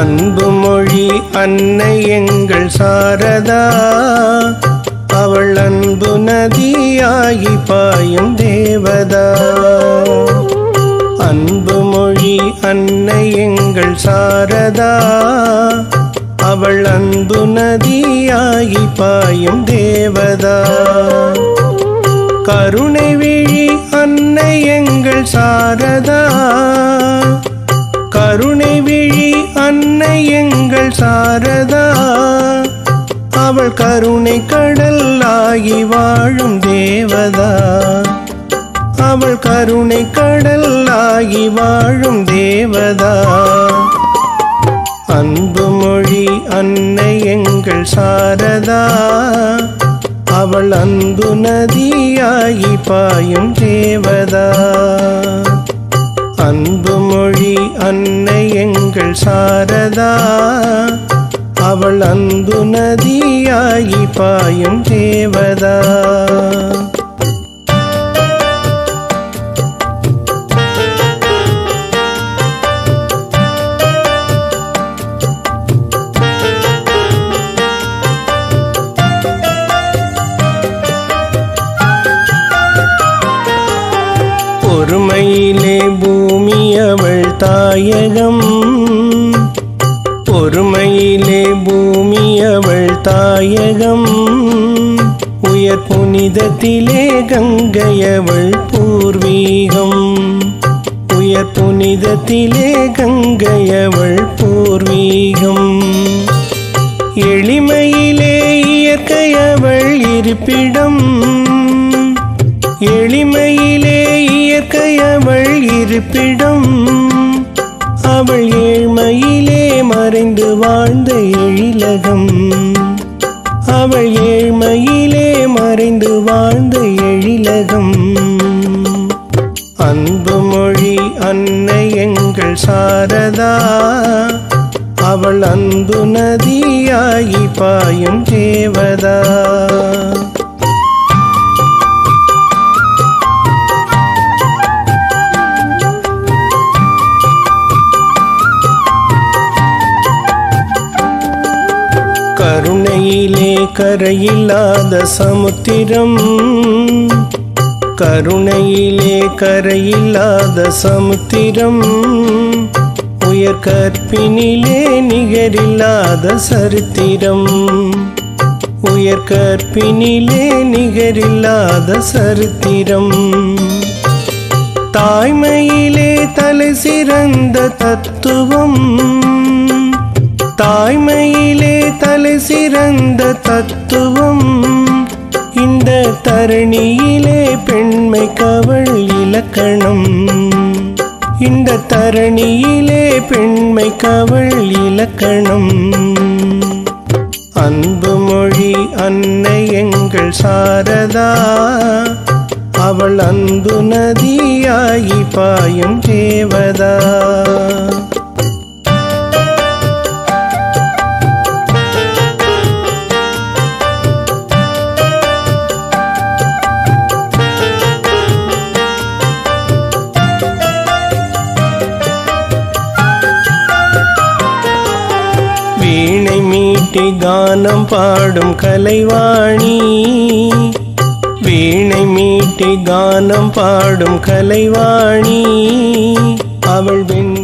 அன்பு மொழி அன்னை எங்கள் சாரதா, அவள் அன்பு நதியாகி பாயும் தேவதா. அன்பு மொழி அன்னை எங்கள் சாரதா, அவள் அன்பு நதியாகி பாயும் தேவதா. கருணை விழி அன்னை எங்கள் சாரதா, கருணை விழி அன்னை எங்கள் சாரதா, அவள் கருணை கடல் ஆகி வாழும் தேவதா. அவள் கருணை கடல் ஆகி வாழும் தேவதா. அன்பு மொழி அன்னை எங்கள் சாரதா, அவள் அன்பு நதியாகி பாயும் தேவதா. அன்பு மொழி அன்னை எங்கள் சாரதா, அவள் அன்பு நதியாகி பாயும் தேவதா. பொறுமையிலே பூமி அவள் தாயகம், பொறுமையிலே பூமி அவள் தாயகம். உயர் புனிதத்திலே கங்கை அவள் பூர்வீகம், உயர் புனிதத்திலே கங்கை அவள் பூர்வீகம். எளிமையிலே இயற்கை அவள் இருப்பிடம், எளிமையிலே இயற்கை அவள் இருப்பிடம். அவள் ஏழ்மையிலே மறைந்து வாழ்ந்த எழிலகம், அவள் ஏழ்மையிலே மறைந்து வாழ்ந்த எழிலகம். அன்பு மொழி அன்னை எங்கள் சாரதா, அவள் அன்பு நதியாகி பாயும் தேவதா. கருணையிலே கரையில்லாத சமுத்திரம், கருணையிலே கரையில்லாத சமுத்திரம். உயர் கற்பினிலே நிகரில்லாத சரித்திரம், உயர் கற்பினிலே நிகரில்லாத சரித்திரம். தாய்மையிலே தலை சிறந்த தத்துவம், தாய்மையிலே தலை சிறந்த தத்துவம். இந்த தரணியிலே பெண்மை கவள் இலக்கணம், இந்த தரணியிலே பெண்மை கவள் இலக்கணம். அன்பு மொழி அன்னை எங்கள் சாரதா, அவள் அன்பு நதியாகி பாயும் தேவதா. வீணை மீட்டி கானம் பாடும் கலைவாணி, வீணை மீட்டி கானம் பாடும் கலைவாணி. அவள் வெண்